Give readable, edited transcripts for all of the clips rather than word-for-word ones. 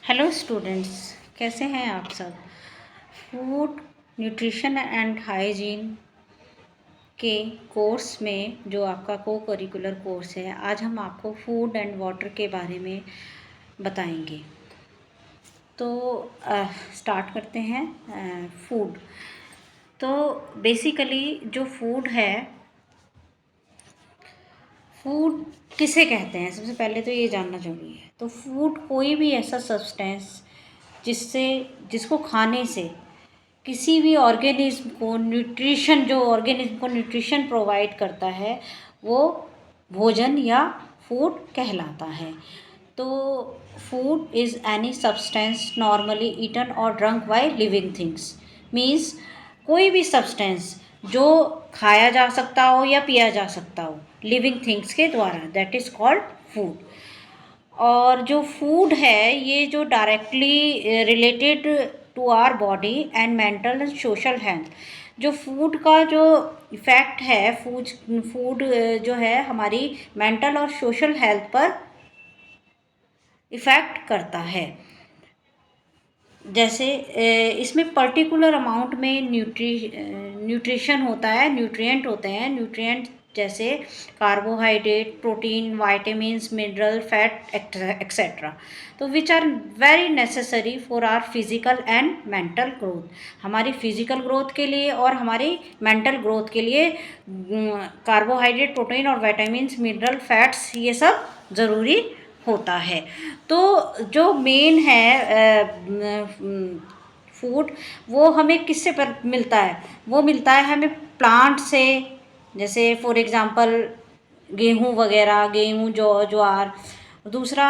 Hello students, कैसे हैं आप सब। फूड न्यूट्रिशन एंड हाइजीन के कोर्स में जो आपका को करिकुलर कोर्स है, आज हम आपको फूड एंड वाटर के बारे में बताएंगे। तो स्टार्ट करते हैं। फूड तो बेसिकली जो फूड है, फूड किसे कहते हैं, सबसे पहले तो ये जानना जरूरी है। तो फूड कोई भी ऐसा सब्सटेंस जिसको खाने से किसी भी ऑर्गेनिज्म को न्यूट्रिशन, जो ऑर्गेनिज्म को न्यूट्रिशन प्रोवाइड करता है, वो भोजन या फूड कहलाता है। तो food is any substance normally eaten और drunk by living things. Means कोई भी सब्सटेंस जो खाया जा सकता हो या पिया जा सकता हो लिविंग थिंग्स के द्वारा, दैट इज़ कॉल्ड फूड। और जो फूड है, ये जो directly related to our body and mental and social health, जो फूड का जो इफ़ेक्ट है, फूड जो है हमारी मेंटल और सोशल हेल्थ पर इफ़ेक्ट करता है। जैसे इसमें पर्टिकुलर अमाउंट में न्यूट्रिशन होता है, न्यूट्रिएंट होते हैं। न्यूट्रिएंट जैसे carbohydrate, protein, vitamins, mineral, fat etcetera, तो which are very necessary for our physical and mental growth. हमारी फिजिकल ग्रोथ के लिए और हमारी मेंटल ग्रोथ के लिए कार्बोहाइड्रेट, प्रोटीन और वाइटामिन्स, मिनरल, फैट्स, ये सब ज़रूरी होता है। तो जो मेन है फूड, वो हमें किससे पर मिलता है? वो मिलता है हमें प्लांट से। जैसे फॉर एग्जांपल गेहूँ वगैरह, गेहूँ, ज्वार। दूसरा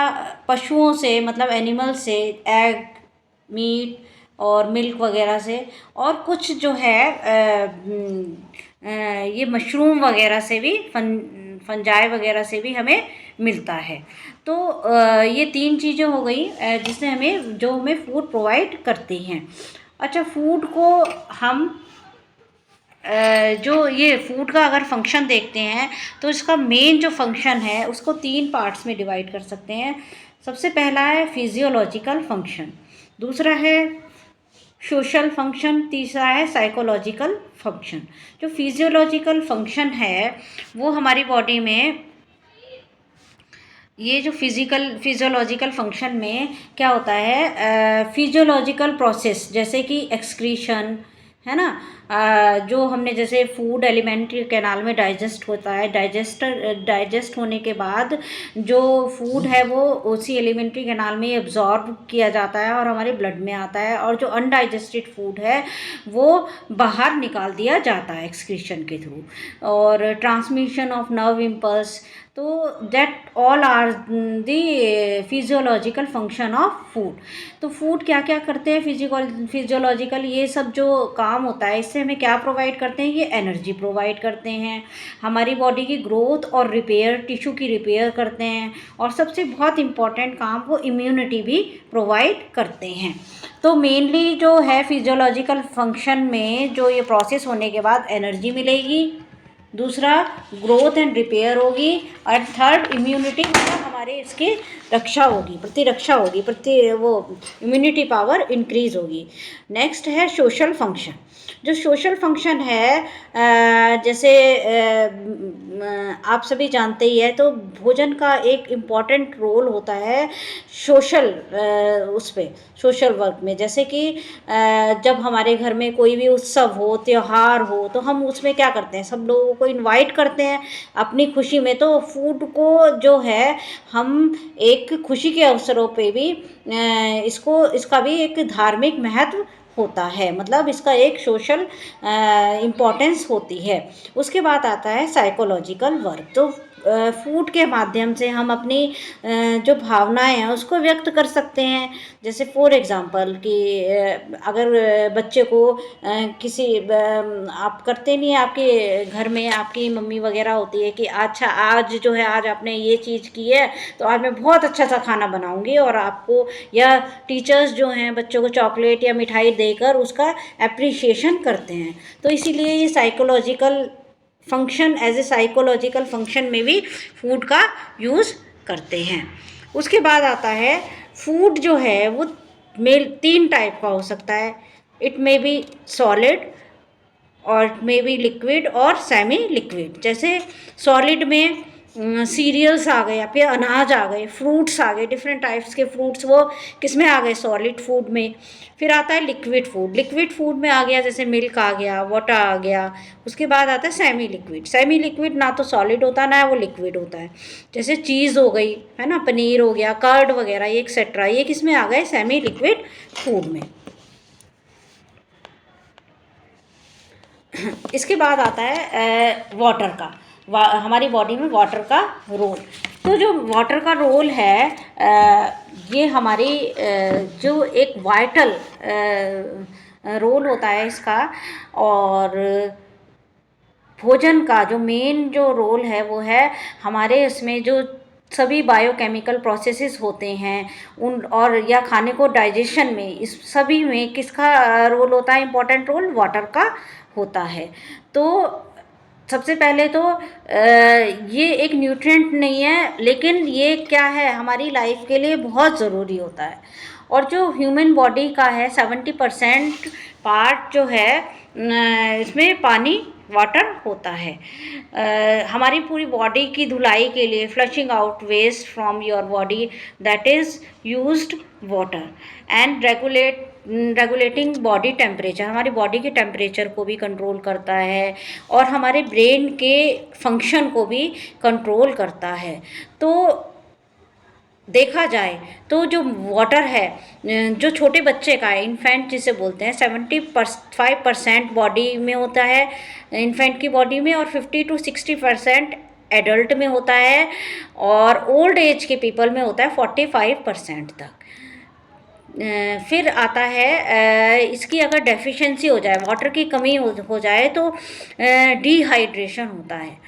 पशुओं से, मतलब एनिमल से, एग, मीट और मिल्क वगैरह से। और कुछ जो है ये मशरूम वगैरह से भी, फंजाई वगैरह से भी हमें मिलता है। तो ये तीन चीज़ें हो गई जिससे हमें फूड प्रोवाइड करती हैं। अच्छा, फूड को हम जो ये फूड का अगर फंक्शन देखते हैं, तो इसका मेन जो फंक्शन है उसको तीन पार्ट्स में डिवाइड कर सकते हैं। सबसे पहला है फिजियोलॉजिकल फंक्शन, दूसरा है सोशल फंक्शन, तीसरा है साइकोलॉजिकल फंक्शन। जो फिजियोलॉजिकल फंक्शन है वो हमारी बॉडी में, ये जो फिजियोलॉजिकल फंक्शन में क्या होता है, फिजियोलॉजिकल प्रोसेस जैसे कि एक्सक्रीशन है ना। जो हमने जैसे फूड एलिमेंट्री कैनाल में डाइजेस्ट होता है, डाइजेस्ट होने के बाद जो फूड है वो उसी एलिमेंट्री कैनाल में एब्जॉर्ब किया जाता है और हमारे ब्लड में आता है। और जो अनडाइजेस्टेड फूड है वो बाहर निकाल दिया जाता है एक्सक्रीशन के थ्रू। और ट्रांसमिशन ऑफ नर्व इम्पल्स, तो that all are the physiological function of food. तो फूड क्या क्या करते हैं फिजियोलॉजिकल, ये सब जो काम होता है इससे हमें क्या प्रोवाइड करते हैं? ये एनर्जी प्रोवाइड करते हैं, हमारी बॉडी की ग्रोथ और रिपेयर, टिश्यू की रिपेयर करते हैं। और सबसे बहुत इम्पॉर्टेंट काम, वो इम्यूनिटी भी प्रोवाइड करते हैं। तो मेनली जो है फिजियोलॉजिकल फंक्शन में जो ये प्रोसेस होने के बाद एनर्जी मिलेगी, दूसरा ग्रोथ एंड रिपेयर होगी, और थर्ड इम्यूनिटी, मतलब हमारे इसकी रक्षा होगी, प्रतिरक्षा होगी, वो इम्यूनिटी पावर इंक्रीज होगी। नेक्स्ट है सोशल फंक्शन। जो सोशल फंक्शन है, जैसे आप सभी जानते ही है, तो भोजन का एक इम्पॉर्टेंट रोल होता है सोशल, उस पे सोशल वर्क में। जैसे कि जब हमारे घर में कोई भी उत्सव हो, त्यौहार हो, तो हम उसमें क्या करते हैं, सब लोगों को इनवाइट करते हैं अपनी खुशी में। तो फूड को जो है हम एक खुशी के अवसरों पे भी इसका भी एक धार्मिक महत्व होता है, मतलब इसका एक सोशल इम्पोर्टेंस होती है। उसके बाद आता है साइकोलॉजिकल वर्क। तो फूड के माध्यम से हम अपनी जो भावनाएं हैं उसको व्यक्त कर सकते हैं। जैसे फॉर एग्जांपल कि अगर बच्चे को किसी आप करते नहीं, आपके घर में आपकी मम्मी वगैरह होती है कि अच्छा आज जो है, आज आपने ये चीज़ की है तो आज मैं बहुत अच्छा सा खाना बनाऊंगी, और आपको, या टीचर्स जो हैं बच्चों को चॉकलेट या मिठाई देकर उसका एप्रिसिएशन करते हैं। तो इसीलिए ये psychological function, as a psychological function में भी फूड का यूज़ करते हैं। उसके बाद आता है फूड जो है वो मेल 3 टाइप का हो सकता है। इट मे बी सॉलिड और मे बी लिक्विड और सेमी लिक्विड। जैसे सॉलिड में सीरियल्स आ गए, या फिर अनाज आ गए, फ्रूट्स आ गए, डिफरेंट टाइप्स के फ्रूट्स वो किस में आ गए, सॉलिड फूड में। फिर आता है लिक्विड फूड। लिक्विड फूड में आ गया जैसे मिल्क आ गया, वाटर आ गया। उसके बाद आता है सेमी लिक्विड। सेमी लिक्विड ना तो सॉलिड होता ना वो लिक्विड होता है। जैसे चीज़ हो गई, है ना, पनीर हो गया, कर्ड वगैरह, ये एक्सेट्रा, ये किस में आ गए, सेमी लिक्विड फूड में। इसके बाद आता है वाटर का। हमारी बॉडी में वाटर का रोल। तो जो वाटर का रोल है, ये हमारी जो एक वाइटल रोल होता है इसका। और भोजन का जो मेन जो रोल है वो है हमारे इसमें जो सभी बायोकेमिकल प्रोसेसेस होते हैं उन, और या खाने को डाइजेशन में, इस सभी में किसका रोल होता है, इम्पोर्टेंट रोल वाटर का होता है। तो सबसे पहले तो ये एक न्यूट्रिएंट नहीं है, लेकिन ये क्या है, हमारी लाइफ के लिए बहुत ज़रूरी होता है। और जो ह्यूमन बॉडी का है 70% पार्ट जो है इसमें पानी, वाटर होता है। हमारी पूरी बॉडी की धुलाई के लिए, flushing out waste from your body, that is used water. And regulating body temperature, हमारी बॉडी के टेम्परेचर को भी कंट्रोल करता है और हमारे ब्रेन के फंक्शन को भी कंट्रोल करता है। तो देखा जाए तो जो वाटर है, जो छोटे बच्चे का है, इन्फेंट जिसे बोलते हैं, 75% बॉडी में होता है इन्फेंट की बॉडी में, और 50 to 60% एडल्ट में होता है, और ओल्ड एज के पीपल में होता है 45% तक। फिर आता है इसकी अगर डेफिशिएंसी हो जाए, वाटर की कमी हो जाए तो डिहाइड्रेशन होता है।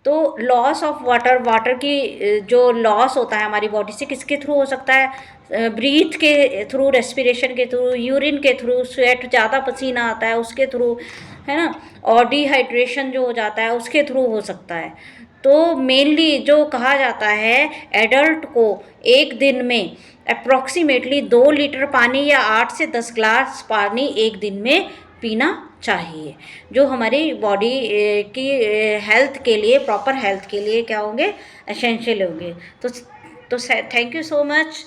तो लॉस ऑफ वाटर, वाटर की जो लॉस होता है हमारी बॉडी से, किसके थ्रू हो सकता है, ब्रीथ के थ्रू, रेस्पिरेशन के थ्रू, यूरिन के थ्रू, स्वेट, ज़्यादा पसीना आता है उसके थ्रू, है ना, और डिहाइड्रेशन जो हो जाता है उसके थ्रू हो सकता है। तो मेनली जो कहा जाता है, एडल्ट को एक दिन में अप्रॉक्सीमेटली 2 लीटर पानी या 8 से 10 ग्लास पानी एक दिन में पीना चाहिए, जो हमारी बॉडी की हेल्थ के लिए, प्रॉपर हेल्थ के लिए क्या होंगे, एसेंशियल होंगे। तो थैंक यू सो मच